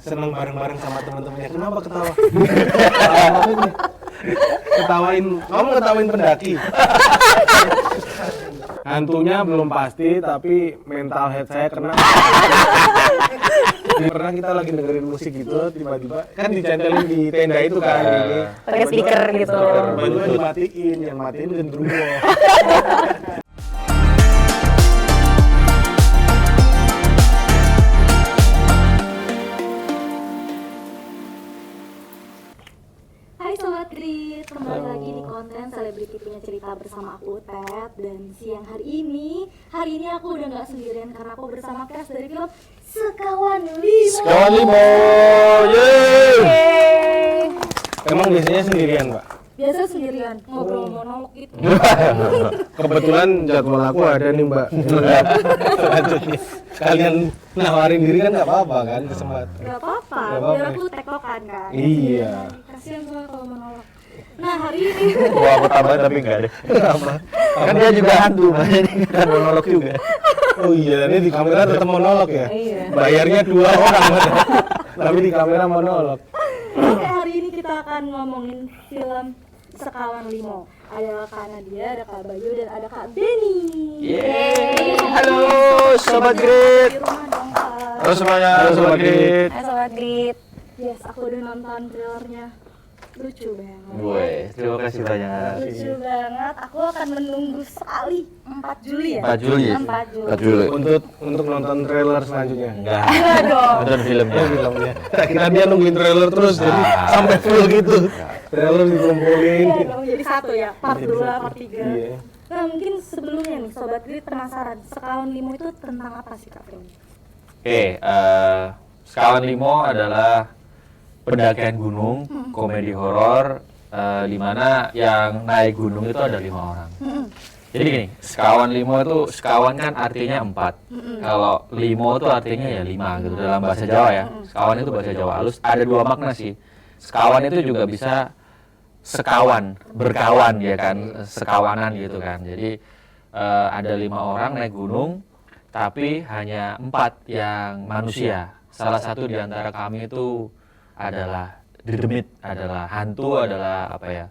seneng bareng-bareng sama teman-temannya. Kenapa ketawa? Kamu ngetawain pendaki. Hantunya belum pasti, tapi mental head saya kena. Pernah kita lagi dengerin musik gitu, tiba-tiba kan dicentelin di tenda itu kan, ini pakai speaker gitu. Tiba-tiba dimatiin, yang matiin gendruwo. Hai Sobat Grit, kembali lagi di konten Selebriti Punya Cerita bersama aku Ted. Dan siang hari ini aku udah gak sendirian karena aku bersama cast dari film Sekawan Limo. Sekawan Limo, yeay! Emang biasanya sendirian, Pak? Biasa sendirian, ngobrol monolog gitu. Kebetulan jadwal aku ada nih, Mbak. Selanjutnya kalian nawarin diri kan nggak apa-apa kan, kesempatan. Gak apa-apa, biar aku tektokan kan. Iya. Kasian soalnya kalau monolog. Nah hari ini Wah, aku tambahin tapi enggak deh. Kenapa? Kan dia juga hantu, makanya ini kan monolog juga. Oh iya, ini di kamera tetap monolog ya? Iya. Bayarnya 2 orang, tapi di kamera monolog. Oke, hari ini kita akan ngomongin film Sekawan Limo. Ada Kak Nadia, ada Kak Bayu, dan ada Kak Benny. Yeay. Halo Sobat Grit. Di rumah dong, Kak. Halo semuanya, Halo, Sobat Sobat Grit. Hai Sobat Grit. Yes, aku udah nonton trailernya. Lucu banget. Woi, terima kasih banyak. Lucu banget. Aku akan menunggu sekali 4 Juli ya? 4 Juli. 4 Juli. 4 Juli. Untuk nonton trailer selanjutnya. Enggak. dong. Nonton filmnya. Filmnya. Kita dia nungguin trailer terus, jadi sampai full gitu. Trailer dikumpulin. Iya dong, jadi satu ya. Part 2, part 3. Iya. Nah, mungkin sebelumnya nih Sobat Grit penasaran, Sekawan Limo itu tentang apa sih Kak Benny? Oke, Sekawan Limo adalah pendakian gunung, komedi horor, di mana yang naik gunung itu ada 5 orang. Jadi gini, Sekawan Limo itu, sekawan kan artinya 4. Kalau limo itu artinya ya 5 gitu dalam bahasa Jawa ya. Sekawan itu bahasa Jawa halus, ada 2 makna sih. Sekawan itu juga bisa sekawan, berkawan ya kan, sekawanan gitu kan. Jadi ada 5 orang naik gunung, tapi hanya 4 yang manusia. Salah satu di antara kami itu adalah dedemit, adalah hantu, adalah apa ya,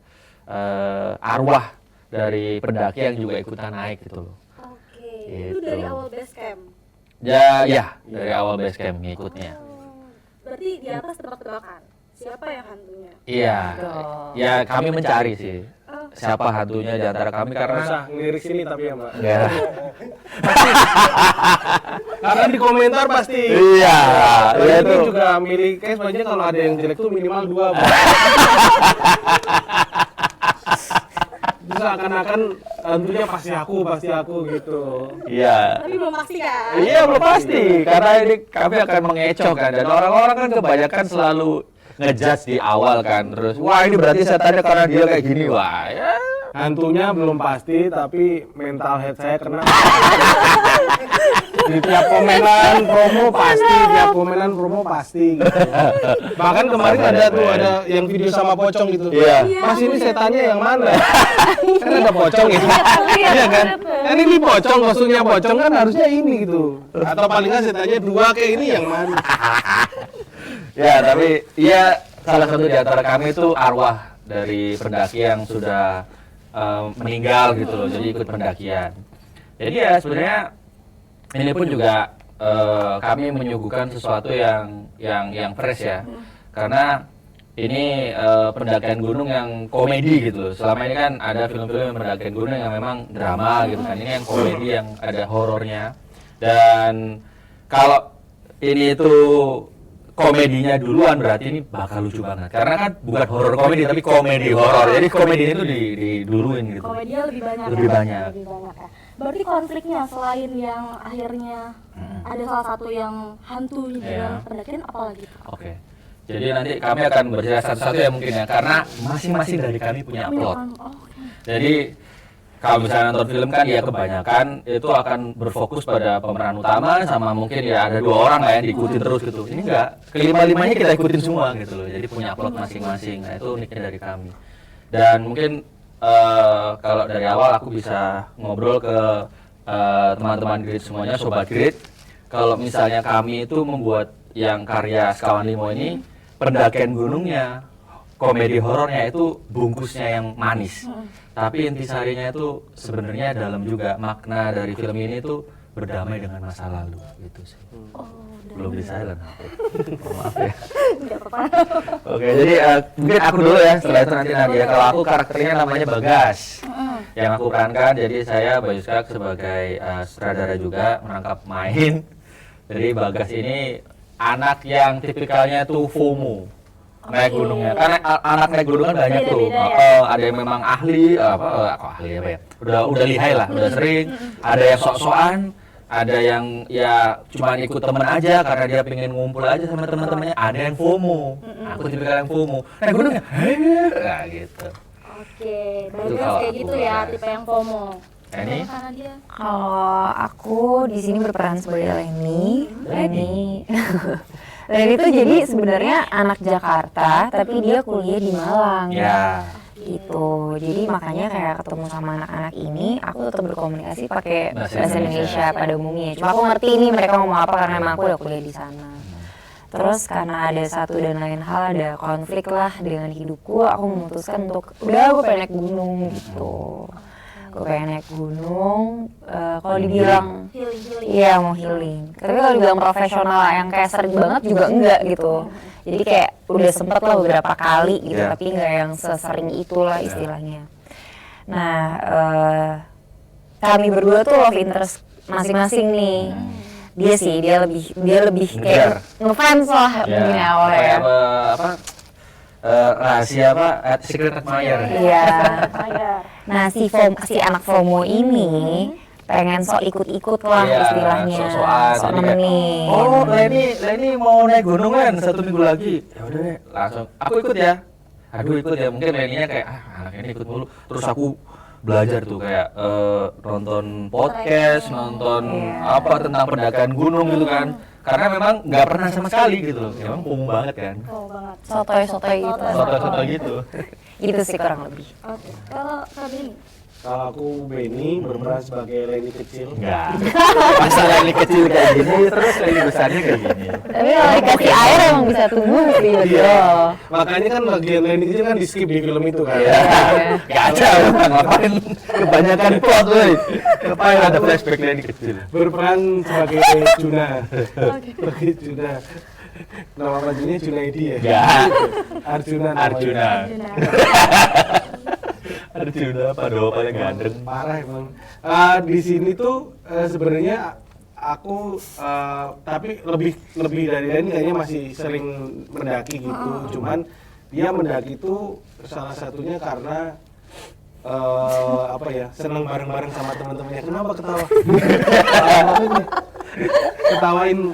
arwah dari pendaki yang juga ikutan naik gitu loh. Oke, Gitu. itu dari awal base camp. Ya, dari awal base camp ngikutnya. Berarti di atas tebak-tebakan. Siapa yang hantunya? Iya, Betul. ya kami mencari sih siapa hantunya di antara kami Nggak karena usah ngelirik sini tapi ya, Mbak. ya, Karena di komentar pasti. iya, Ini itu. juga milih case banyak, kalau ada yang jelek tuh minimal 2, Mbak. Bisa akan-akan hantunya pasti aku gitu. Iya. Tapi belum pasti kan? Iya belum pasti, karena ini kami akan mengecoh kan, dan orang-orang kan kebanyakan selalu ngejudge di awal kan, terus wah ini berarti setannya karena dia kayak gini, wah ya. Hantunya belum pasti, tapi mental head saya kena. Di tiap komenan promo pasti gitu. Bahkan kemarin ada yang video sama pocong gitu. Iya. Mas ini setannya yang mana? Kan ada pocong gitu. Iya kan? Kan ini pocong, kostumnya pocong kan harusnya ini gitu. Atau paling nggak setannya 2 kayak ini yang mana? Ya tapi iya, salah satu di antara kami itu arwah dari pendaki yang sudah meninggal gitu loh, jadi ikut pendakian. Jadi ya sebenarnya ini pun juga kami menyuguhkan sesuatu yang fresh ya, karena ini pendakian gunung yang komedi gitu loh. Selama ini kan ada film-film yang pendakian gunung yang memang drama gitu kan, ini yang komedi yang ada horornya. Dan kalau ini itu komedinya duluan, berarti ini bakal lucu banget, karena kan bukan horor komedi tapi komedi horor, jadi komedinya itu diduluin gitu. Komedinya lebih banyak. Lebih ya? banyak. Lebih banyak ya. Berarti konfliknya selain yang akhirnya ada salah satu yang hantu di Iya. dalam pendakian, apalagi? Oke, jadi nanti kami akan bercerita satu-satu ya mungkin ya, karena masing-masing dari kami punya plot. Jadi kalau misalnya nonton film kan ya kebanyakan itu akan berfokus pada pemeran utama sama mungkin ya ada 2 orang lah yang diikutin terus gitu. Ini enggak, kelima-limanya kita ikutin semua gitu loh. Jadi punya plot masing-masing. Nah itu uniknya dari kami. Dan mungkin kalau dari awal aku bisa ngobrol ke teman-teman Grit semuanya, Sobat Grit. Kalau misalnya kami itu membuat yang karya Sekawan Limo ini pendakian gunungnya, komedi horornya itu bungkusnya yang manis. Tapi intisarinya itu sebenarnya dalam juga makna dari film ini itu berdamai dengan masa lalu gitu sih. Belum di silent aku. Maaf ya. Oke, jadi mungkin aku dulu ya, setelah itu nanti Nadia. Kalau aku karakternya namanya Bagas. Yang aku perankan, jadi saya Bayu Skak sebagai sutradara juga menangkap main. Jadi Bagas ini anak yang tipikalnya tuh FOMO. Naik gunungnya. Karena anak naik gunung kan banyak tuh. Ada yang memang ahli ahli apa ya? Udah lihai lah, udah sering. Ada yang sok-sokan, ada yang ya cuma ikut temen aja karena dia pengen ngumpul aja sama teman-temannya. Ada yang FOMO. Aku tipikal yang FOMO. Naik gunungnya, nah gitu. Oke, Bagas kayak gitu ya, tipe yang FOMO. Ini Kalau aku di sini berperan sebagai Leni. Leni itu jadi sebenarnya anak Jakarta, tapi dia kuliah di Malang. ya. Gitu. Jadi makanya kayak ketemu sama anak-anak ini, aku tetap berkomunikasi pakai Bahasa bahasa Indonesia pada umumnya. Cuma aku ngerti nih mereka ngomong apa karena emang aku udah kuliah di sana. Terus karena ada satu dan lain hal, ada konflik lah dengan hidupku, aku memutuskan untuk udah gue pengen naik gunung gitu. Gue pengen naik gunung, kalau dibilang Healing. iya mau healing. Tapi kalau dibilang profesional yang kayak sering banget juga enggak gitu. Jadi kayak udah sempet lah beberapa kali gitu, tapi enggak yang sesering itulah istilahnya. Nah, kami berdua tuh love interest masing-masing nih. Dia lebih kayak ngefans lah mungkin awalnya ya. Rahasia apa? Secret admirer. Iya. Nah si anak FOMO ini pengen sok ikut-ikut lah istilahnya, sok-sokan, sok jadi kayak, nemenin. oh Leni mau naik gunung kan 1 minggu lagi. Ya udah deh, langsung aku ikut ya. Aduh ikut ya, mungkin Leninya kayak anak ini ikut mulu. Terus aku belajar tuh kayak nonton podcast, nonton apa tentang pendakian gunung gitu kan. Karena memang nggak pernah sama sekali gitu loh. Memang FOMO banget kan. Banget. Sotoy gitu. Soto-soto gitu. Gitu sih kurang lebih. Oke, kalau Kak Beni? Kalau aku Benny berperan sebagai Leni kecil. Enggak. Masa Leni kecil kayak gini, terus Leni besarnya kayak gini. Tapi kalau dikasih air emang bisa tumbuh sih. Iya. Makanya kan bagian Leni kecil kan di skip di film itu kan. Iya. Gak ada, ngapain kebanyakan plot woy. Ngapain ada flashback Leni kecil. Berperan sebagai Juna. Sebagai Juna. Nama panjangnya Junaidi ya? Enggak. Arjuna. namanya. Arjuna. Arjuna Pandowo paling gandeng. Parah emang. Di sini tuh sebenarnya aku tapi lebih dari Leni kayaknya masih sering mendaki gitu. Cuman dia mendaki itu salah satunya karena apa ya, seneng bareng-bareng sama teman-temannya. Kenapa ketawa?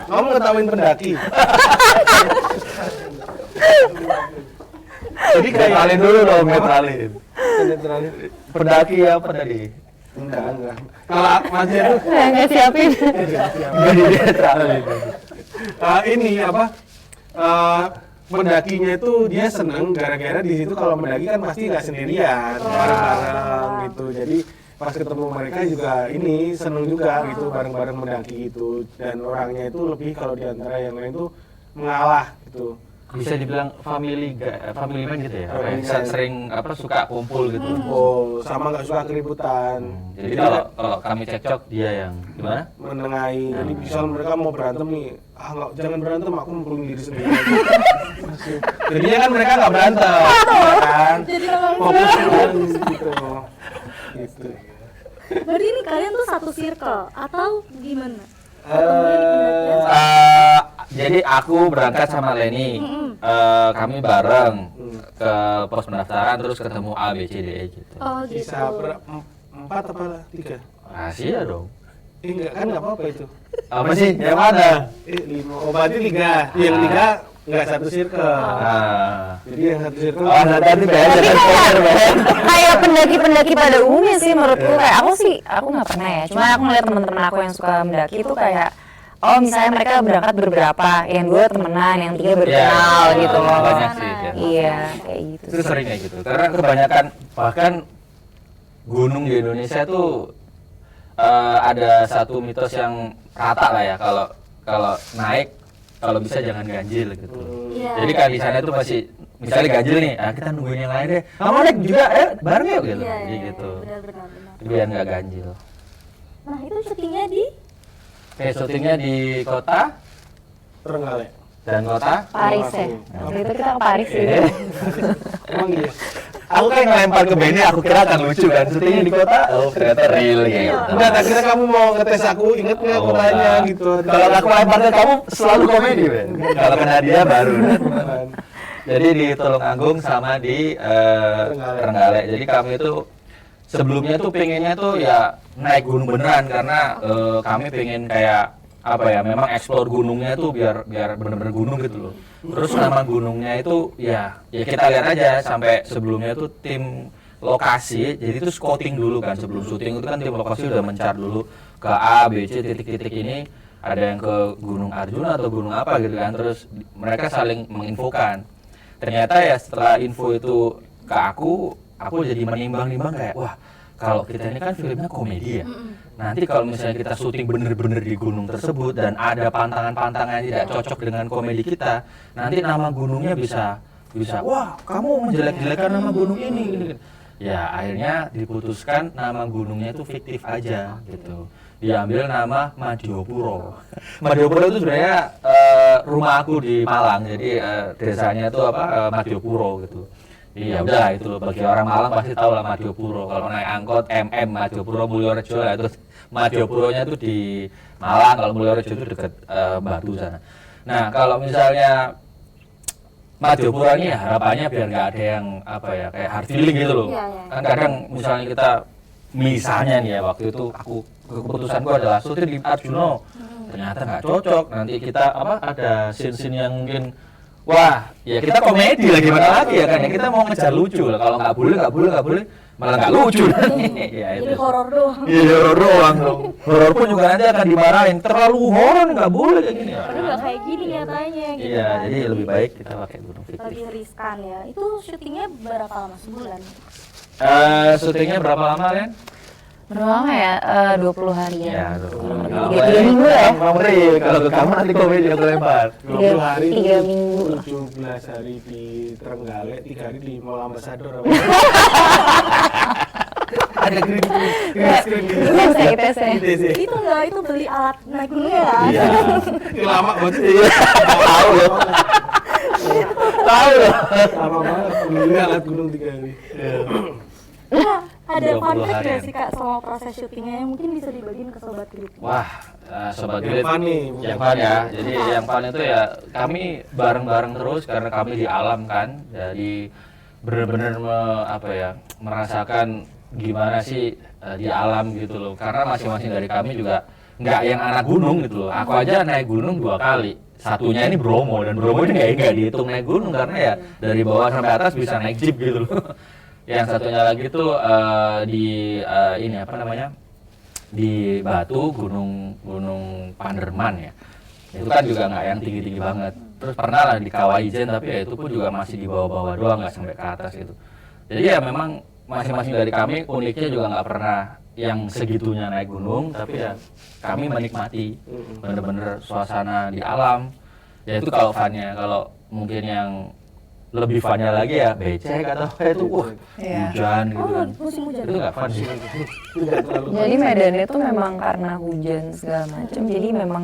Kamu ngetawain pendaki. Jadi netralin dulu dong, netralin. Netralin. Pendaki apa tadi? Enggak. Kalau Mas Heru Nggak siapin. Jadi netralin. Ini apa? Mendakinya itu dia seneng gara-gara di situ kalau mendaki kan pasti nggak sendirian, bareng-bareng gitu. Jadi pas ketemu mereka juga ini seneng juga gitu bareng-bareng mendaki gitu. Dan orangnya itu lebih kalau diantara yang lain tuh mengalah gitu. Bisa dibilang family man gitu ya? Sering suka kumpul gitu. Oh, sama nggak suka keributan. Jadi kalau kami cekcok dia yang gimana? Menengahi. Jadi misal mereka mau berantem nih, nggak, jangan berantem, aku ngumpulin diri sendiri. Jadinya kan mereka nggak berantem, kan? Fokus gitu. Gitu. Berarti ini kalian tuh satu circle atau gimana? Jadi aku berangkat sama Leni, kami bareng ke pos pendaftaran terus ketemu A, B, C, D, E gitu. Oh gitu. Bisa 4 apa 3? Rahasia dong. Enggak kan nggak apa-apa itu. Apa sih? Yang mana? 5. Oh berarti 3. Yang 3 nggak satu circle. Jadi yang satu circle. Oh nanti bayar Tapi jangan spoiler bayar. kayak pendaki-pendaki pada umumnya sih menurutku, kayak aku nggak pernah ya. Cuma aku ngeliat teman-teman aku yang suka mendaki itu kayak misalnya mereka berangkat beberapa, yang 2 temenan, yang 3 baru kenal gitu loh. Banyak sih. Ya. Iya, kayak gitu. Itu sering kayak gitu. Karena kebanyakan bahkan gunung di Indonesia tuh ada satu mitos yang rata lah ya, kalau naik kalau bisa jangan ganjil gitu. Iya. Jadi kan di sana tuh pasti misalnya ganjil nih, kita nungguin yang lain deh. Kamu naik juga, bareng yuk gitu. Iya, Jadi iya, gitu. benar. Biar nggak ganjil. Nah itu syutingnya di Syutingnya di kota Trenggalek. dan kota. Paris ya. Waktu itu kita ke Paris gitu. Emang iya. Aku kayak ngelempar ke Benny, aku kira akan lucu kan. Syutingnya di kota, ternyata real gitu. Enggak, tak kira kamu mau ngetes aku, inget nggak aku tanya enggak. gitu. Kalau aku lempar ke kamu selalu komedi, Ben. Kalau kena dia baru. Jadi di Tulungagung sama di Trenggalek. Jadi kami itu sebelumnya tuh pengennya tuh ya naik gunung beneran karena kami pengen kayak apa ya, memang explore gunungnya tuh biar bener-bener gunung gitu loh. Terus nama gunungnya itu ya kita lihat aja sampai sebelumnya tuh tim lokasi, jadi itu scouting dulu kan sebelum syuting itu kan tim lokasi udah mencar dulu ke A, B, C titik-titik ini ada yang ke Gunung Arjuna atau gunung apa gitu kan, terus mereka saling menginfokan. Ternyata ya setelah info itu ke aku jadi menimbang-nimbang kayak wah kalau kita ini kan filmnya komedi ya. Nanti kalau misalnya kita syuting bener-bener di gunung tersebut dan ada pantangan-pantangan yang tidak cocok dengan komedi kita, nanti nama gunungnya bisa wah kamu menjelek-jelekan nama gunung ini gitu. Ya akhirnya diputuskan nama gunungnya itu fiktif aja gitu. Diambil nama Madiopuro. Madiopuro itu sebenarnya rumah aku di Malang, jadi desanya itu Madiopuro gitu. Iya udah itu loh, bagi orang Malang pasti tahu lah Madiopuro. Kalau naik angkot Madiopuro Mulyorejo lah, itu Madiopuronya itu di Malang, kalau Mulyorejo itu dekat Batu sana. Nah kalau misalnya Madiopuro ini ya harapannya biar nggak ada yang kayak hard feeling gitu loh. Iya. Kan kadang misalnya kita nih ya waktu itu keputusanku adalah syuting di Arjuna, ternyata nggak cocok. Nanti kita ada scene-scene yang mungkin wah, ya kita komedi lah gimana lagi ya kan? Ya kita mau ngejar lucu lah. Kalau nggak boleh, malah nggak lucu. Ya, jadi horor doang. Iya horor doang dong. Horor pun juga nanti akan dimarahin. Terlalu horor nggak boleh kayak gini. Padahal nggak kayak gini nyatanya gitu. Iya, kan. jadi lebih baik kita pakai gunung fiktif. Lebih riskan ya. Itu syutingnya berapa lama, sebulan? Syutingnya berapa lama Ren? Berapa lama ya? 20 harian. Ya, Kurang 20 lebih 3 minggu lah ya. Kalau ke kamu nanti komedi atau lempar. 20 hari 3 minggu. 17 hari di Trenggalek, 3 hari di Mall Ambassador. Ada green screen gitu. ITC. ITC. Itu beli alat naik gunungnya ya? Iya. Lama banget. Iya. Tahu ya. Tahu ya. Lama banget beli alat gunung 3 hari. Nah, ada 20 fun fact harian. nggak sih Kak selama proses syutingnya yang mungkin bisa dibagiin ke Sobat Grit? Wah, sobat Yang Grit, fun nih, yang fun ya. Jadi yang fun itu ya kami bareng-bareng terus karena kami di alam kan. Jadi benar-benar merasakan gimana sih di alam gitu loh. Karena masing-masing dari kami juga nggak yang anak gunung gitu loh. Aku aja naik gunung 2 kali. Satunya ini Bromo, dan Bromo ini nggak dihitung naik gunung karena ya dari bawah sampai atas bisa naik jeep gitu loh. Yang satunya lagi tuh di di Batu, Gunung Panderman ya. Itu kan juga nggak yang tinggi-tinggi banget. Terus pernah lah di Kawah Ijen, tapi ya itu pun juga masih di bawah-bawah doang, nggak sampai ke atas gitu. Jadi ya memang masing-masing dari kami uniknya juga nggak pernah yang segitunya naik gunung, tapi ya kami menikmati bener-bener suasana di alam. Ya itu kalau funnya, kalau mungkin yang lebih funnya lagi ya becek atau itu Iya. hujan gitu kan. Musim hujan. Itu nggak fun sih. Jadi medannya tuh memang karena hujan segala macam. Jadi memang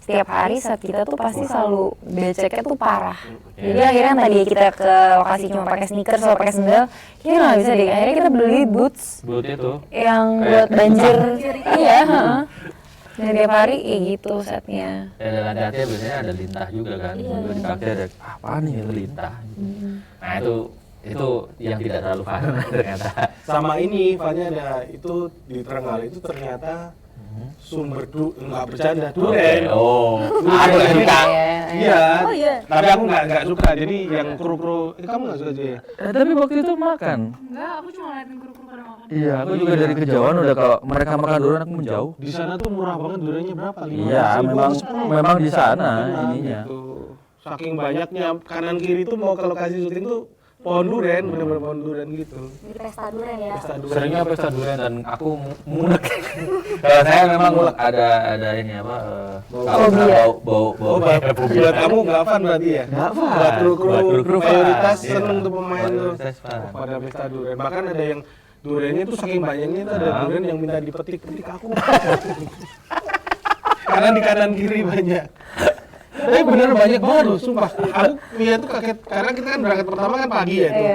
setiap hari saat kita tuh pasti selalu beceknya tuh parah. Jadi akhirnya tadi kita ke lokasi cuma pakai sneakers atau pakai sendal, kita nggak bisa deh. Akhirnya kita beli boots Buat itu. yang buat banjir. Iya. Heeh. Dan tiap hari kayak gitu setnya. Ya dan hati-hati biasanya ada lintah juga kan. Di kaki ada apa nih itu lintah. Nah itu yang tidak terlalu fun ternyata. Sama ini, funnya ada itu di Trenggalek itu ternyata sumber nggak bercanda duren. Oh, ada lagi kan? Iya. Oh iya. Tapi aku nggak suka. Jadi yang kru kamu nggak suka dia? Tapi waktu itu makan. Enggak, aku cuma ngeliatin kru-kru pada makan. Iya, aku juga dari kejauhan udah kalau mereka makan durian aku menjauh. Di sana tuh murah banget durennya berapa? Iya, 15.000, memang di sana Tenang, ininya. gitu. Saking banyaknya kanan kiri tuh mau ke lokasi syuting tuh pohon duren, bener-bener pohon duren gitu. Di pesta duren ya. Pesta duren. Seringnya pesta durian dan aku munek. Kalau saya memang ada ini apa? Kalau bau Buat kamu nggak fun berarti ya? Nggak fun. Buat kru-kru Buat mayoritas fun, seneng iya. tuh pemain tuh. Mayoritas fun. Pada pesta duren. Bahkan ada yang durennya tuh saking banyaknya itu ada duren yang minta dipetik-petik aku. Karena di kanan kiri banyak. Tapi bener banyak banget loh, sumpah. Aku lihat tuh kaget karena kita kan berangkat pertama kan pagi ya tuh.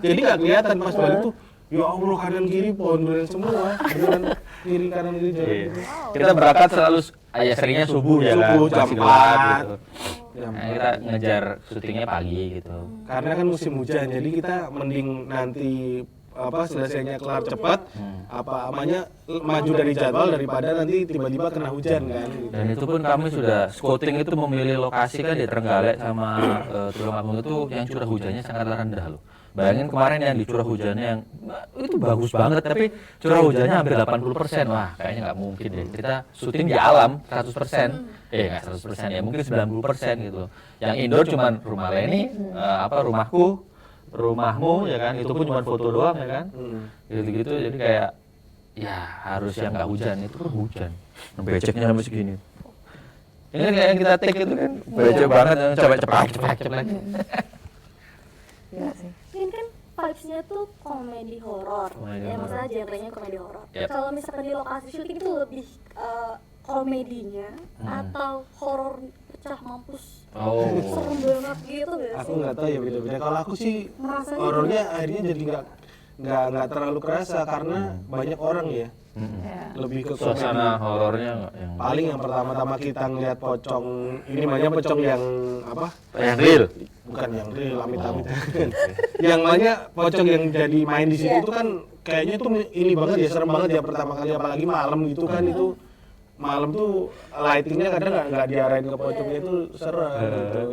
Jadi nggak kelihatan pas balik tuh. Ya Allah, kanan kiri pohon durian semua. Beneran kiri kanan kiri jalan Iya. gitu. Kita berangkat selalu ya seringnya subuh ya kan. Subuh, jam masih gelap 4. gitu. Nah, kita ngejar syutingnya pagi gitu. Karena kan musim hujan, jadi kita mending nanti selesainya kelar cepat, namanya maju dari jadwal daripada nanti tiba-tiba kena hujan kan. Gitu. Dan itu pun kami sudah scouting itu memilih lokasi kan di Trenggalek sama Tulungagung itu yang curah hujannya sangat rendah loh. Bayangin kemarin yang di curah hujannya yang itu bagus banget tapi curah hujannya hampir 80%. Wah, kayaknya nggak mungkin deh. Kita syuting di alam 100%. Nggak 100% ya, mungkin 90% gitu. Yang indoor cuman rumah Leni, rumahku, rumahmu ya kan, itu pun cuma foto doang ya kan, gitu-gitu. Jadi kayak ya harus yang nggak hujan, itu pun hujan, beceknya sampai segini. Ini kayak yang kita take itu kan becek banget, coba ceplak. Iya sih. Ini kan vibes-nya tuh komedi horor. Komedi Ya horor. maksudnya genrenya komedi horor. Yep. Kalau misalkan di lokasi syuting itu lebih komedinya atau horor pecah mampus. Oh, Serem banget gitu gak Aku sih? nggak tahu ya beda-beda. Kalau aku sih Ngerasanya horornya akhirnya jadi nggak terlalu kerasa karena banyak orang ya. Lebih ke suasana komedi. horornya nggak yang Paling yang pertama-tama kita ngeliat pocong, ini namanya pocong yang apa? yang real. Bukan yang real, amit-amit. Yang namanya pocong yang jadi main di situ tuh kan kayaknya tuh ini banget ya, serem banget ya pertama kali, apalagi malam gitu kan. Itu malam tuh lightingnya kadang nggak diarahin ke pocongnya, itu serem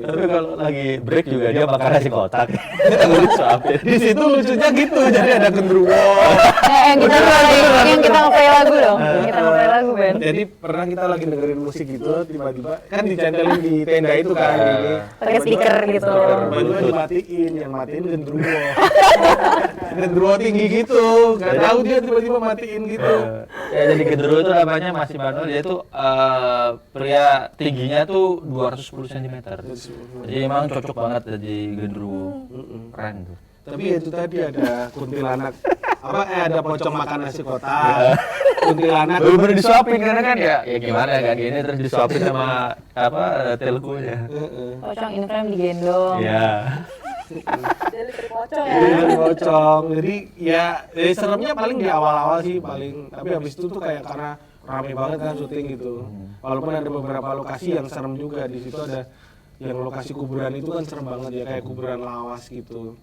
gitu. Tapi kalau lagi break juga dia makan nasi kotak. Disuapin. Di situ lucunya gitu, jadi ada genderuwo. Yang kita ngeplay lagu dong. Yang kita ngeplay lagu Ben. Jadi pernah kita lagi dengerin musik gitu, tiba-tiba kan dicantelin di tenda itu kan, gini. Pakai speaker gitu. Tiba-tiba dimatiin, yang matiin genderuwo. Genderuwo tinggi gitu, nggak tahu dia tiba-tiba matiin gitu. Ya jadi genderuwo itu namanya Mas Immanuel, dia itu pria tingginya tuh 210 cm. Jadi emang cocok banget jadi genderuwo. Keren tuh. Tapi ya itu tadi ada kuntilanak, ada pocong makan nasi kotak, kuntilanak. Bener-bener disuapin karena kan ya gimana kan gini terus disuapin sama telkunya. Pocong in frame digendong. Iya. Dari pocong ya. Iya, pocong. Jadi ya seremnya paling di awal-awal sih paling, tapi habis itu tuh kayak karena rame banget kan syuting gitu. Walaupun ada beberapa lokasi yang serem juga, di situ ada yang lokasi kuburan itu kan serem banget ya, kayak kuburan lawas gitu.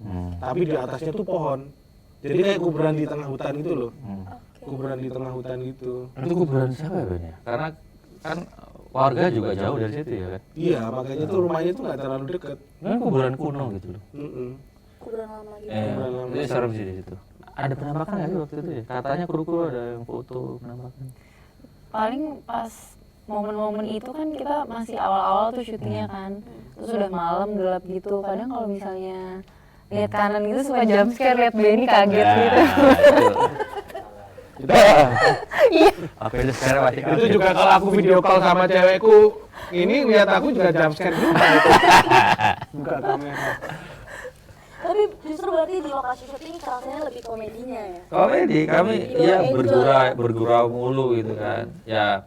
Tapi di atasnya tuh pohon. Jadi kayak kuburan di tengah hutan gitu loh. Kuburan di tengah hutan gitu. Itu kuburan siapa ya Ben ya? Karena kan warga juga jauh dari situ ya kan. Iya, makanya tuh rumahnya tuh nggak terlalu deket. Kan kuburan kuno gitu loh. Kuburan lama lagi. Itu serem sih di situ. Ada penampakan nggak sih waktu itu ya? Katanya kru-kru ada yang foto penampakan. Paling pas momen-momen itu kan kita masih awal-awal tuh syutingnya kan. Terus udah malam gelap gitu. Kadang kalau misalnya lihat kanan gitu suka jump scare, lihat Benny kaget gitu. Iya. Oke, sekarang masih Itu juga kalau aku video call sama cewekku, ini lihat aku juga jump scare juga itu. Buka kamera. Tapi justru berarti di lokasi syuting rasanya lebih komedinya ya. komedi kami ya bergurau mulu gitu kan. Ya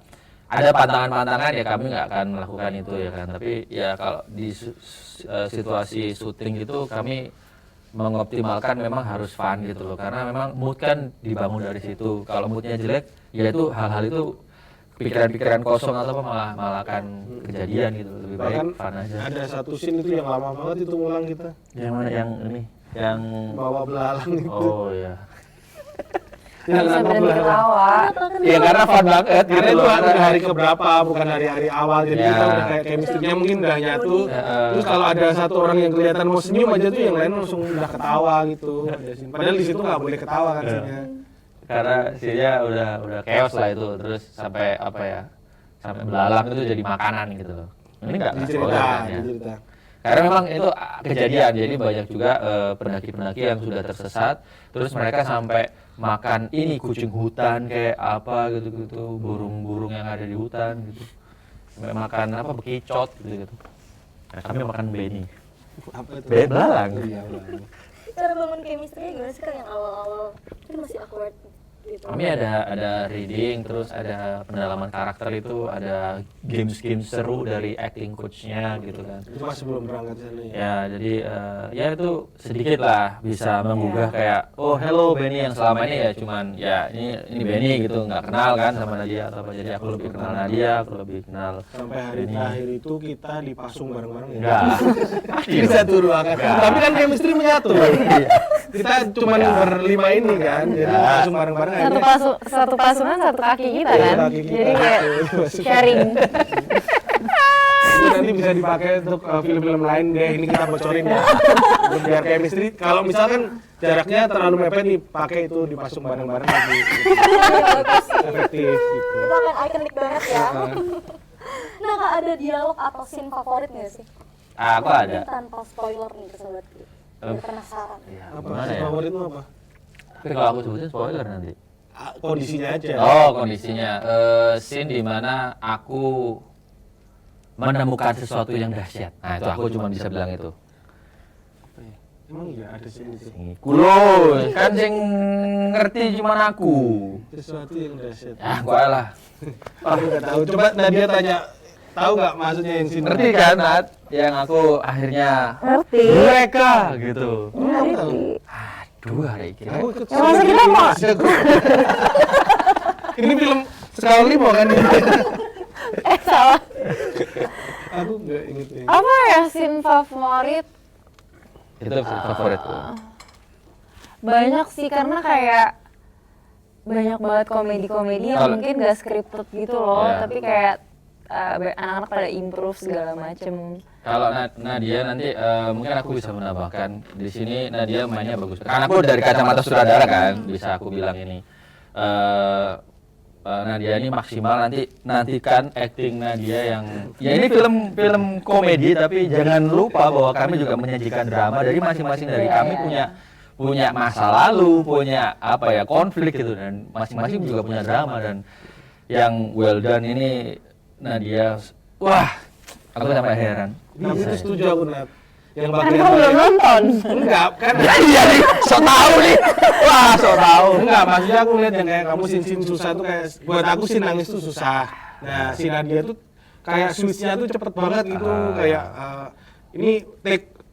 ada pantangan-pantangan ya kami nggak akan melakukan itu ya kan. Tapi ya kalau di situasi syuting itu kami mengoptimalkan memang harus fun gitu loh, karena memang mood kan dibangun dari situ. Kalau moodnya jelek ya itu hal-hal itu pikiran-pikiran kosong atau apa malah akan kejadian gitu. Lebih baik Bahkan fun aja. ada satu scene itu yang lama banget itu ngulang kita, Yang mana yang ini yang bawa belalang itu. oh ya Nggak bisa berhenti ketawa. ya karena fun banget Karena gitu itu loh. hari keberapa, bukan hari-hari awal, jadi Ya. kita udah kayak chemistry-nya mungkin udah nyatu. Terus kalau ada satu orang yang kelihatan mau senyum aja tuh yang lain langsung udah ketawa gitu. Ada scene. Padahal di situ nggak boleh ketawa kan scene-nya. Karena dia udah chaos lah itu, terus sampai apa ya, sampai belalang itu jadi makanan gitu loh. Ini nggak Dicerita, spoiler kan ya. dicerita. Karena memang itu kejadian, jadi banyak juga pendaki-pendaki yang sudah tersesat, terus mereka sampai makan ini kucing hutan kayak apa gitu-gitu, burung-burung yang ada di hutan gitu. Sampai makan apa bekicot gitu-gitu. Nah, kami makan beni. Apa itu? Belalang. Iya, belalang. Cara bangun chemistry gimana sih Kak yang awal-awal itu masih awkward gitu? Kami ada reading, terus ada pendalaman karakter itu, ada games-games seru dari acting coach-nya gitu kan. Itu pas sebelum berangkat sana ya. Ya, jadi ya itu sedikit lah bisa menggugah kayak, oh hello Benny yang selama ini ya cuman ya ini Benny gitu, nggak kenal kan sama Nadia atau apa. Jadi aku lebih kenal Nadia, aku lebih kenal Sampai hari Benny. terakhir itu kita dipasung bareng-bareng ya. Enggak. Di satu ruangan. Tapi kan chemistry menyatu. Kita cuma berlima ini kan, jadi pasung bareng-bareng. Satu pasungan satu kaki kita Iya, kan. kaki kita. Jadi kayak sharing. Itu nanti bisa dipakai untuk film-film lain deh. Ini kita bocorin ya. Untuk biar chemistry. Kalau misalkan jaraknya terlalu mepet dipakai itu dipasung bareng-bareng lebih efektif gitu. Itu akan ikonik banget ya. Nah Kak, ada dialog atau scene favorit nggak sih? Aku ada. Tanpa spoiler nih ke sobat Grit. Biar penasaran. Ya, Apa gimana ya? favoritmu apa? Tapi kalau aku sebutin spoiler nanti. Kondisinya aja. Oh, kondisinya scene di mana aku menemukan sesuatu yang dahsyat. Nah, itu aku cuma bisa bilang itu. Emang iya ada sini tuh. Kulo, kan sing ngerti cuma aku. Sesuatu yang dahsyat. Ya, gua lah. Aku nggak tahu. Coba Nadia tanya. Tahu nggak maksudnya yang sini? Ngerti kan, Nat? Yang aku akhirnya Ngerti. mereka gitu. Kamu tahu? Aduh, hari kira. Aku ikut. Ya, masa kita mau- Ini film sekali mau kan? Salah. Aku nggak inget ya. Apa ya scene favorit? Itu favoritku. Banyak sih karena kayak banyak banget komedi-komedi yang Kalau- mungkin gak scripted gitu loh, Iya. tapi kayak anak-anak pada improve segala macem. Kalau Nadia nanti mungkin aku bisa menambahkan di sini Nadia mainnya bagus. Karena aku dari kacamata sutradara kan bisa aku bilang ini. Nadia ini maksimal nantikan acting Nadia yang ya ini film komedi tapi jangan lupa bahwa kami juga menyajikan drama dari masing-masing dari kami punya masa lalu, punya apa ya konflik gitu dan masing-masing juga punya drama dan yang well done ini Nadia wah aku sampai heran. Tapi itu Bisa. setuju aku Nat. Yang Kan bagian kamu belum nonton. enggak kan? Iya nih, so tau nih. Wah, so tau. Enggak, maksudnya aku lihat yang kayak kamu sin susah tuh kayak buat aku sih nangis tuh susah. Nah, si Nadia tuh kayak switch-nya tuh cepet banget gitu, kayak ini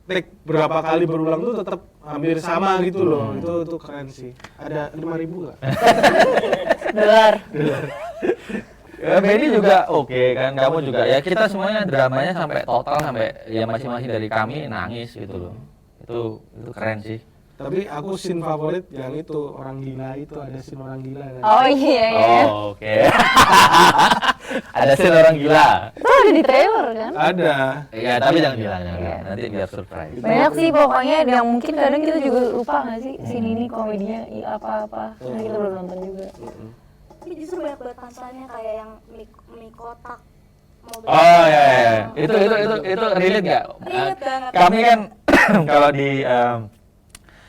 take berapa kali berulang tuh tetap hampir sama gitu loh. Itu keren sih. Ada 5.000 enggak? Dolar. Ya, Benny juga oke kan, kamu juga ya kita semuanya dramanya sampai total sampai ya masing-masing dari kami nangis gitu loh. Itu keren sih. Tapi aku scene favorit yang itu orang gila itu ada scene orang gila kan. Oh iya iya. Oh, oke. Ada scene orang gila. Itu ada di trailer kan? Ada. Ya, tapi jangan bilang nanti biar surprise. Banyak sih pokoknya yang mungkin kadang kita juga lupa nggak sih scene ini komedinya apa-apa. Karena kita belum nonton juga. Tapi justru banyak banget punchline-nya kayak yang mie kotak. mobil Oh ya, ya, ya. yang- Itu relate nggak? Relate banget. Kami kan kalau di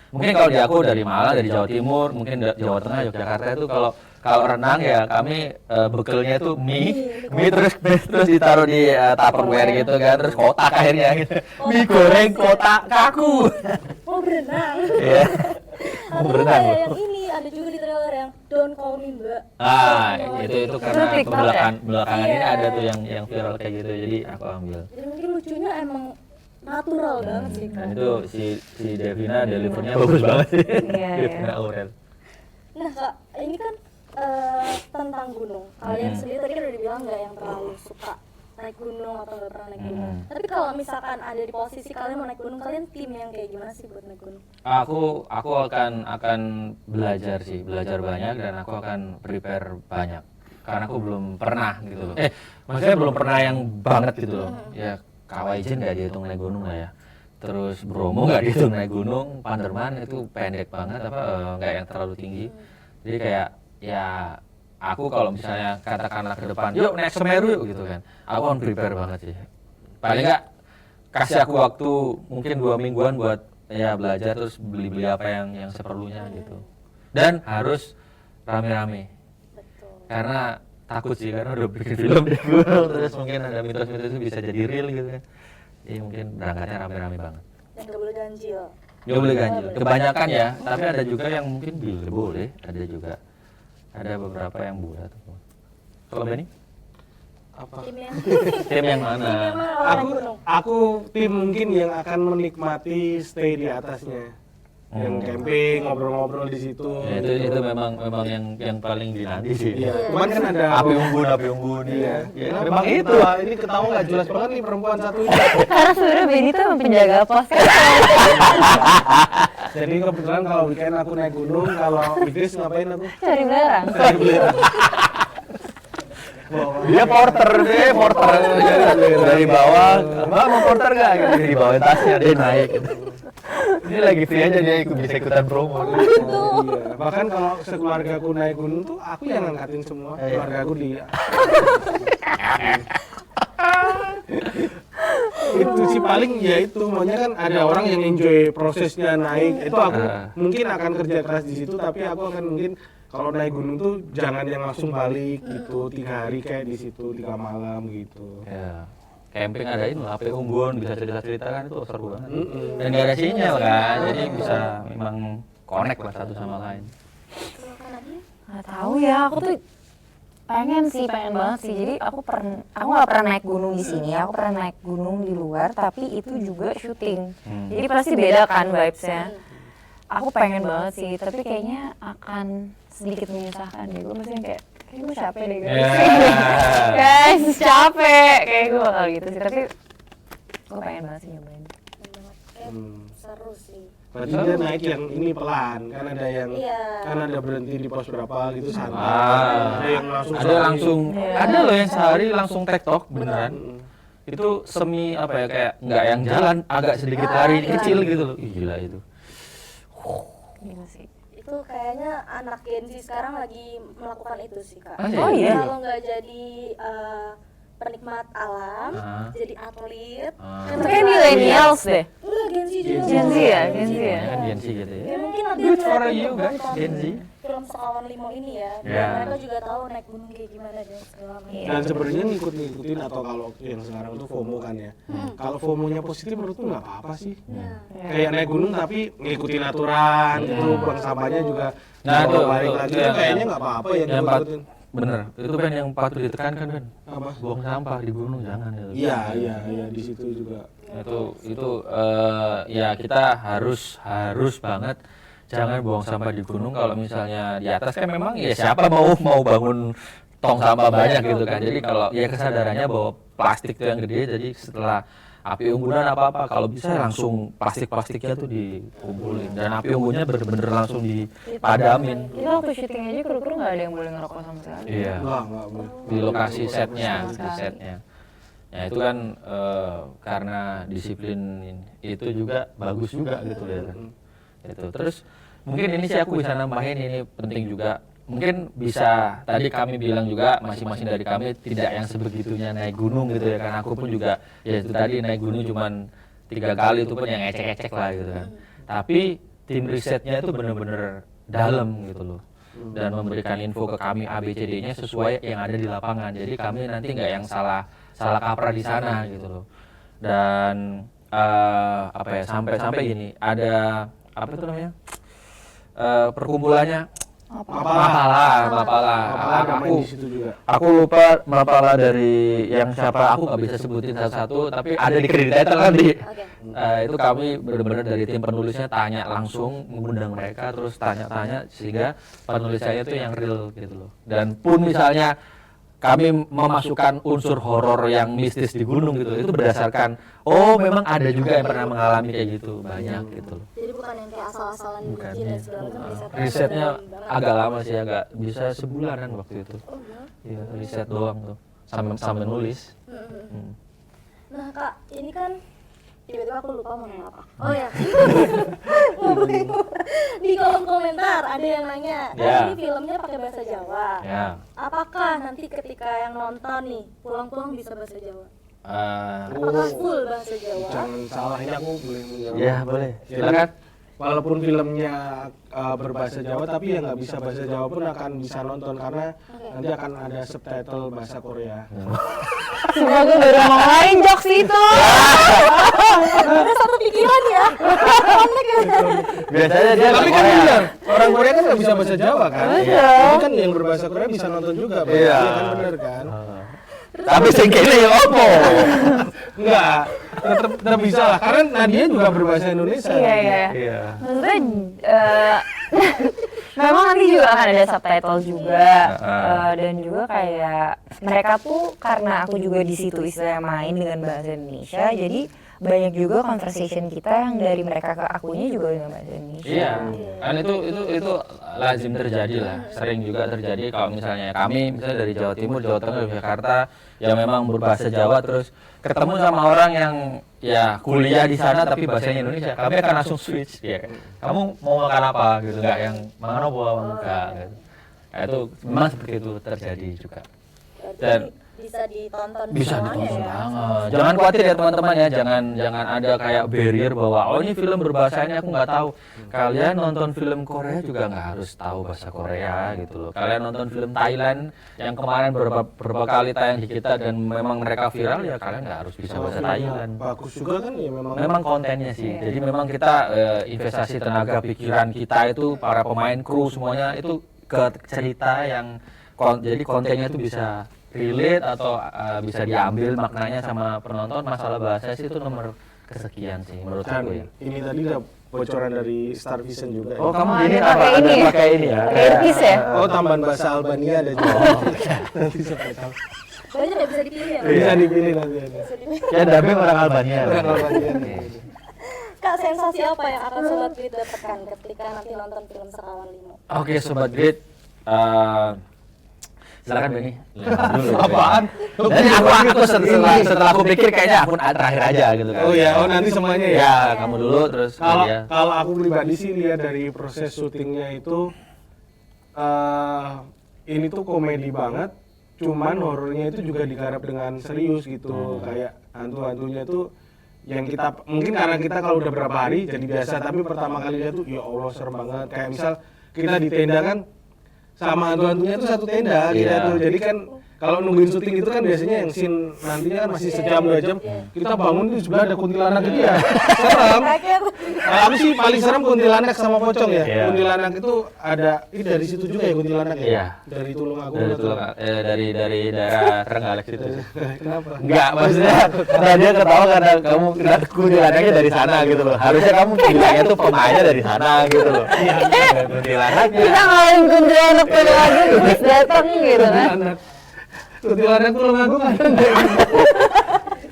mungkin kalau di aku dari Malang, dari Jawa Timur, mungkin Jawa Tengah, Yogyakarta itu kalau renang ya kami bekelnya itu mie terus ditaruh di Tupperware gitu kan, terus kotak akhirnya gitu. Mie goreng kotak kaku. mau berenang. Iya. Atau Mau berenang. kayak yang ini ada juga di trailer yang Don't Call Me Mbak. Itu karena Itu TikTok ya? belakangan ini Iya. ada tuh yang viral kayak gitu, jadi aku ambil. Jadi mungkin lucunya emang natural banget sih. Dan itu si Devina delivernya bagus banget sih. Iya, iya. Devina Aurel. Nah Kak, ini kan tentang gunung. Kalian sendiri tadi kan udah dibilang nggak yang terlalu suka naik gunung atau nggak pernah naik gunung. Tapi kalau misalkan ada di posisi kalian mau naik gunung, kalian tim yang kayak gimana sih buat naik gunung? Aku akan belajar banyak dan aku akan prepare banyak karena aku belum pernah gitu loh. Maksudnya belum pernah yang banget gitu loh. Ya Kawaijen nggak dihitung naik gunung lah ya. Terus Bromo nggak dihitung naik gunung, Panderman itu pendek banget nggak yang terlalu tinggi. Jadi kayak ya aku kalau misalnya katakanlah ke depan, yuk naik Semeru yuk gitu kan. Aku akan prepare banget sih. Paling nggak kasih aku waktu mungkin 2 mingguan buat ya belajar terus beli apa yang seperlunya gitu. Dan harus rame-rame. Betul. Karena takut sih karena udah bikin film di gunung terus mungkin ada mitos-mitos itu bisa jadi real gitu kan. Jadi mungkin berangkatnya rame-rame banget. Dan gak boleh ganjil. Nggak boleh ganjil. Kebanyakan ya, tapi ada juga yang mungkin boleh, ada juga. Ada beberapa yang boleh. Kalau Benny? Apa? Tim yang Tim yang mana? Aku tim mungkin yang akan menikmati stay di atasnya. Yang camping, ngobrol-ngobrol di situ. Ya, itu memang yang paling dinanti sih. Iya, cuman kan ada Api unggun Iya. Ya, Kenapa memang itu. ketawa? Ini ketawa nggak jelas banget nih perempuan satu ini. Karena sebenarnya Benny tuh emang penjaga pos kan. Jadi kebetulan kalau weekend aku naik gunung, kalau weekdays ngapain aku? Cari barang. Cari belerang. Dia porter dari bawah. Mbak mau porter nggak? Gitu. Di bawah tasnya dia naik. Gitu. Ini lagi free aja dia bisa ikutan promo. Iya. Bahkan kalau sekeluarga aku naik gunung tuh aku yang ngangkatin semua. Keluarga aku dia. Itu sih paling ya itu maunya kan ada orang yang enjoy prosesnya naik. Itu aku mungkin akan kerja keras di situ tapi aku akan mungkin kalau naik gunung tuh jangan yang langsung balik gitu 3 hari kayak di situ 3 malam gitu. Ya. Camping ada ini HP unggun bisa cerita-cerita kan itu seru banget. Dan nggak ada sinyal kan, jadi bisa memang connect lah satu sama lain. Nggak tahu ya, aku tuh pengen banget sih. Jadi aku nggak pernah naik gunung di sini, aku pernah naik gunung di luar, tapi itu juga syuting. Jadi pasti beda kan vibes-nya. Aku pengen banget sih, tapi kayaknya akan sedikit menyusahkan deh. Gue maksudnya kayak gue capek deh guys. Guys, capek. Kayak gue bakal gitu sih, tapi gue pengen banget sih nyobain. Seru sih. Berarti dia naik yang ini pelan, kan ada yang kan ada berhenti di pos berapa gitu santai. Ada yang langsung ada loh yang sehari langsung TikTok beneran. Itu semi apa ya kayak nggak yang jalan agak sedikit lari kecil gitu loh. Ih, gila itu. Gitu sih. Itu kayaknya anak Gen Z sekarang lagi melakukan itu sih Kak. Oh iya? Kalau nggak jadi penikmat alam, jadi atlet. Itu kayak millennials deh. Enggak, Gen Z juga. Gen Z ya, Gen Z ya. Kan Gen Z gitu ya. Ya mungkin nanti Good for mereka you guys, nonton Gen Z. film Sekawan Limo ini ya. Ya. Mereka juga tahu naik gunung kayak gimana dan segala macam. Dan sebenarnya ngikutin atau kalau yang sekarang tuh FOMO kan ya. Kalau FOMO-nya positif menurutku nggak apa-apa sih. Kayak naik gunung tapi ngikutin aturan gitu, buang sampahnya juga. Nah, itu balik lagi itu kayaknya nggak apa-apa ya ngikutin. Bener, itu kan yang patut ditekankan kan. Apa? Buang sampah di gunung jangan ya. Iya di situ juga. Itu ya kita harus banget jangan buang sampah di gunung. Kalau misalnya di atas kan memang ya siapa mau bangun tong sampah banyak gitu kan. Jadi kalau ya kesadarannya bahwa plastik itu yang gede, jadi setelah api unggunan apa kalau bisa langsung plastiknya tuh dikumpulin dan api unggunnya bener-bener langsung dipadamin. Itu waktu syuting aja kru-kru nggak ada yang boleh ngerokok sama sekali. Iya. Nggak boleh. Di lokasi setnya. Ya itu kan karena disiplin itu juga bagus juga gitu ya kan. Itu. Terus mungkin ini sih aku bisa nambahin, ini penting juga. Mungkin bisa tadi kami bilang juga masing-masing dari kami tidak yang sebegitunya naik gunung gitu ya kan. Aku pun juga ya itu tadi naik gunung cuman 3 kali itu pun yang ecek-ecek lah gitu kan. Tapi tim risetnya itu bener-bener dalam gitu loh. Dan memberikan info ke kami ABCD-nya sesuai yang ada di lapangan. Jadi kami nanti nggak yang salah kaprah di sana gitu loh. Dan apa ya sampai gini ada apa itu namanya perkumpulannya Mapala. Aku lupa Mapala dari yang siapa, aku nggak bisa sebutin satu-satu, tapi ada di kredit title kan di. Itu kami benar-benar dari tim penulisnya tanya langsung, mengundang mereka terus tanya-tanya sehingga penulisannya itu yang real gitu loh. Dan pun misalnya kami memasukkan unsur horor yang mistis di gunung gitu, itu berdasarkan memang ada juga yang pernah mengalami kayak gitu, banyak gitu loh. Jadi bukan yang kayak asal-asalan bikin dan segala macam. Risetnya agak lama sih, agak bisa sebulanan waktu itu. Iya, riset doang tuh, sambil nulis. Nah Kak, ini kan tiba-tiba aku lupa mau nanya apa. Oh ya. Di kolom komentar ada yang nanya, ini filmnya pakai bahasa Jawa. Ya. Apakah nanti ketika yang nonton nih pulang-pulang bisa bahasa Jawa? Apakah full bahasa Jawa? Jangan salah, ini aku boleh menjawab. Ya boleh. Jadi, Silakan. walaupun filmnya berbahasa Jawa, tapi yang nggak bisa bahasa Jawa pun akan bisa nonton karena nanti akan ada subtitle bahasa Korea. Cuma gue baru mau ngelain jokes itu. Ada satu pikiran ya. Biasanya dia Tapi kan benar, orang Korea kan nggak bisa bahasa Jawa kan? Iya. Jadi kan yang berbahasa Korea bisa nonton juga, Bang. Iya. Iya kan benar kan? Tapi sing kene ya opo? Enggak, tetap bisa lah. Karena Nadia juga berbahasa Indonesia. Iya, iya. Iya. Maksudnya memang nanti juga akan ada subtitle juga dan juga kayak mereka tuh karena aku juga di situ istilahnya main dengan bahasa Indonesia, jadi banyak juga conversation kita yang dari mereka ke akunya juga dengan bahasa Indonesia. Iya, kan itu lazim terjadi lah, sering juga terjadi kalau misalnya kami misalnya dari Jawa Timur, Jawa Tengah, dari Jakarta yang memang berbahasa Jawa terus ketemu sama orang yang ya kuliah di sana tapi bahasanya Indonesia, kami akan langsung switch ya. Kamu mau makan apa gitu, nggak yang makan apa enggak gitu. Nah, itu memang seperti itu terjadi juga. Dan Bisa ditonton bisa semuanya ditonton ya. banget. Jangan khawatir ya teman-teman ya, jangan ada kayak barrier bahwa oh ini film berbahasa ini aku nggak tahu. Kalian nonton film Korea juga nggak harus tahu bahasa Korea gitu loh. Kalian nonton film Thailand yang kemarin beberapa kali tayang di kita dan memang mereka viral ya kalian nggak harus bisa bahasa Thailand. Bagus juga kan ya memang. Memang kontennya sih. Jadi memang kita investasi tenaga pikiran kita itu para pemain kru semuanya itu ke cerita yang jadi kontennya itu bisa relate atau bisa diambil maknanya sama penonton. Masalah bahasa sih itu nomor kesekian sih menurut Dan aku ya. ini tadi udah bocoran dari Star Vision juga. Oh, ya. kamu Oh, gini ada apa? pakai Ada ini ya? pakai ini ya? Pakai earpiece ya? Oh, tambahan bahasa Albania ada juga. Nanti siapa tahu. Banyak ya bisa dipilih ya. Bisa dipilih nanti ada. Ya dubbing orang Albania. Orang Albania. Kak, sensasi apa yang akan Sobat Grit dapatkan ketika nanti nonton film Sekawan Limo? Oke, Sobat Grit. Silakan Benny. Apaan? Jadi aku setelah aku pikir kayaknya akun terakhir aja gitu kan. Oh ya, oh nanti semuanya ya. Ya, kamu dulu terus Kalau Nadia. kalau aku pribadi sih lihat dari proses syutingnya itu ini tuh komedi banget, cuman horornya itu juga digarap dengan serius gitu. Kayak hantu-hantunya tuh yang kita mungkin karena kita kalau udah berapa hari jadi biasa, tapi pertama kali lihat tuh ya Allah serem banget. Kayak misal kita di tenda kan sama hantu-hantunya tuh satu tenda kita Iya. tuh. Jadi kan kalau nungguin syuting itu kan biasanya yang scene nantinya kan masih sejam 2 jam. Kita bangun di sebelah ada kuntilanak gitu ya. Serem. Nah, aku sih paling serem kuntilanak sama pocong ya. Iya. Kuntilanak itu ada ini dari situ juga ya kuntilanak ya. Iya. Dari Tulungagung Dari atau- Tulung- dari daerah Trenggalek situ. Kenapa? Enggak, maksudnya karena dia ketawa karena kamu kena kuntilanaknya dari sana gitu loh. Harusnya kamu bilangnya tuh pemainnya dari sana gitu loh. Iya, kuntilanaknya. Kita ngalahin kuntilanak pada lagi terus datang gitu kan. Kuntilanak Tulungagung ada.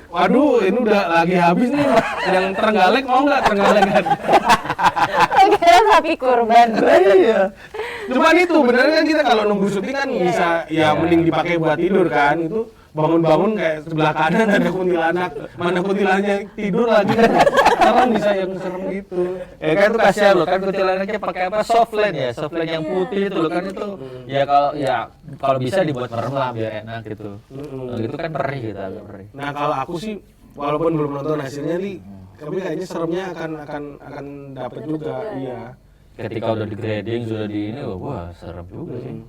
Waduh, ini udah lagi habis nih. Yang Trenggalek mau nggak Trenggalek kan? Akhirnya sapi kurban. Iya. Cuman itu bener kan kita kalau nunggu syuting kan bisa ya mending dipakai buat tidur kan. Itu bangun-bangun kayak sebelah kanan ada kuntilanak, mana kuntilanaknya tidur lagi kan. Serem bisa yang serem gitu. Ya kan itu kasihan loh, kan kuntilanaknya pakai apa softland ya, softland yang putih itu loh kan itu. Ya kalau bisa dibuat merem lah biar enak gitu. Nah, gitu kan perih gitu agak perih. Nah kalau aku sih walaupun belum nonton hasilnya nih, tapi kayaknya seremnya akan dapat juga, iya. Ketika udah di grading sudah di ini, wah serem juga sih.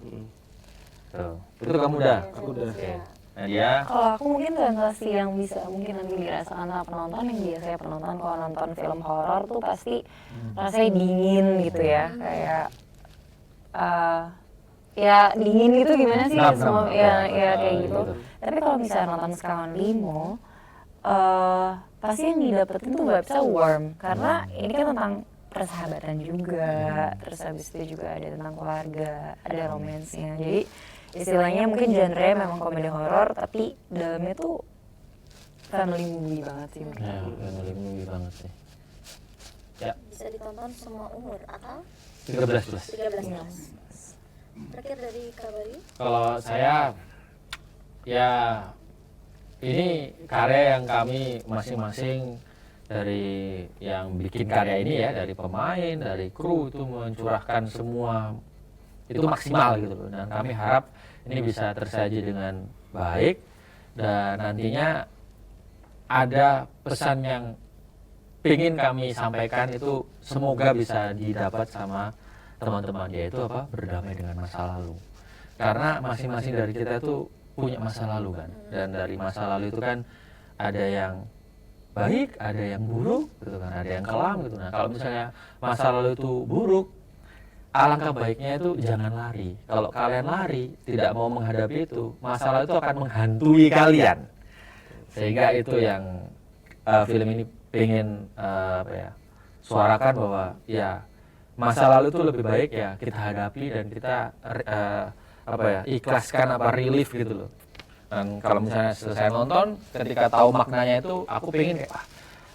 Tuh, itu kamu udah. Aku udah. Oke. Nah dia, Kalau aku mungkin sensasi yang bisa mungkin nanti dirasakan sama penonton, yang biasanya penonton kalau nonton film horor tuh pasti rasanya dingin gitu ya, kayak ya dingin gitu gimana sih Nam, semua nam. ya kayak Gitu. gitu. Tapi kalau misalnya nonton Sekawan Limo, pasti yang didapetin tuh vibes-nya warm karena ini kan tentang persahabatan juga, terus habis itu juga ada tentang keluarga, ada romansnya. Jadi istilahnya mungkin genre memang komedi horor tapi dalamnya tuh family movie banget sih menurut ya aku. family movie banget sih. Ya, Bisa ditonton semua umur atau 13 plus. 13 plus. Terakhir dari Kak Bayu. Kalau saya, ya ini karya yang kami masing-masing dari yang bikin karya ini ya, dari pemain, dari kru itu mencurahkan semua itu maksimal gitu loh. Dan kami harap ini bisa tersaji dengan baik dan nantinya ada pesan yang ingin kami sampaikan itu semoga bisa didapat sama teman-teman, yaitu apa? Berdamai dengan masa lalu. Karena masing-masing dari kita itu punya masa lalu kan, dan dari masa lalu itu kan ada yang baik, ada yang buruk gitu kan, ada yang kelam gitu. Nah kalau misalnya masa lalu itu buruk, alangkah baiknya itu jangan lari. Kalau kalian lari tidak mau menghadapi itu, masa lalu itu akan menghantui kalian. Sehingga itu yang film ini pengen suarakan bahwa ya masa lalu itu lebih baik ya kita hadapi dan kita ikhlaskan relief gitu loh. Dan kalau misalnya selesai nonton, ketika tahu maknanya itu, aku pengen kayak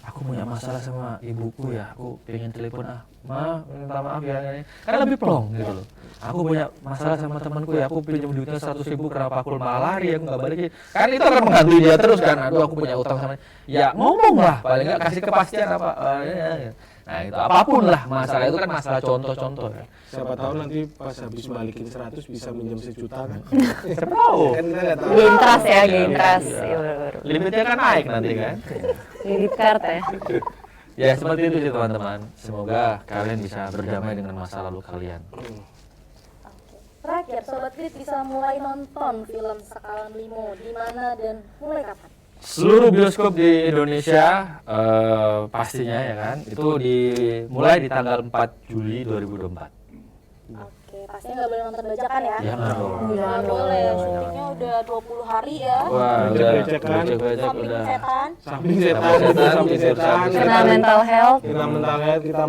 aku punya masalah sama ibuku ya, aku pengen telepon ma minta maaf ya, karena lebih plong gitu loh. Aku punya masalah sama temanku ya, aku pinjam duitnya 100.000, kenapa aku malah lari, aku nggak balikin. Kan itu akan menghantui dia terus kan. Aduh aku punya utang sama dia. Ya ngomong lah, paling nggak kasih kepastian apa. Nah itu apapun lah masalah itu kan masalah contoh-contoh ya. Siapa tahu nanti pas habis balikin 100 bisa minjem 1 juta kan. Siapa tahu. Kan kita nggak tahu. Gain trust ya, gain trust. Iya, bener-bener. Limitnya kan naik nanti kan. Kredit card ya. Ya seperti itu sih teman-teman. Semoga kalian bisa berdamai dengan masa lalu kalian. Terakhir, Sobat Grit bisa mulai nonton film Sekawan Limo di mana dan mulai kapan? Seluruh bioskop di Indonesia pastinya ya kan. Itu dimulai di tanggal 4 Juli 2024. Oke, pastinya nggak boleh nonton bajakan ya? Jangan dong. Nggak boleh, syutingnya udah 20 hari ya. Wah, Becek-becekan. Samping setan. Samping setan. Kena mental health. Kita mental health, kita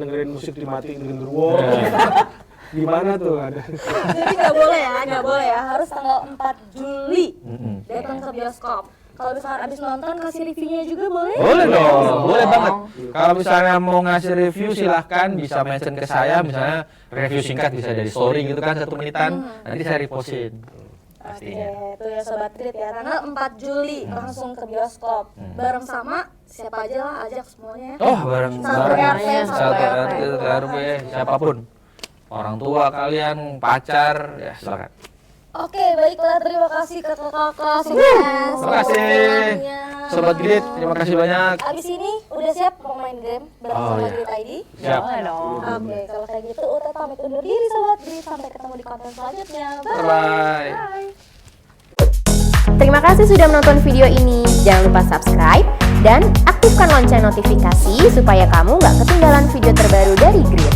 dengerin musik dimatiin genderuwo. Gimana tuh ada? Jadi nggak boleh ya, harus tanggal 4 Juli datang ke bioskop. Kalau misalkan abis nonton kasih reviewnya juga boleh? Boleh dong, boleh banget. Kalau misalnya mau ngasih review silahkan bisa mention ke saya, misalnya review singkat bisa dari story gitu kan 1 menitan, nanti saya repostin. Pastinya. Oke, tuh ya Sobat Grit ya, tanggal 4 Juli langsung ke bioskop. Bareng sama siapa aja lah, ajak semuanya. Oh, bareng Satu RT, satu RT, siapapun. Orang tua kalian, pacar, ya silakan. Oke, baiklah, terima kasih kakak-kakak, sukses. Terima kasih, Sobat Grit, terima kasih banyak. Abis ini udah siap mau main game bareng sama Grit ID? Siap. Boleh dong. Oke, kalau kayak gitu Utet pamit undur diri Sobat Grit, sampai ketemu di konten selanjutnya. Bye. Bye. Terima kasih sudah menonton video ini. Jangan lupa subscribe dan aktifkan lonceng notifikasi supaya kamu nggak ketinggalan video terbaru dari Grit.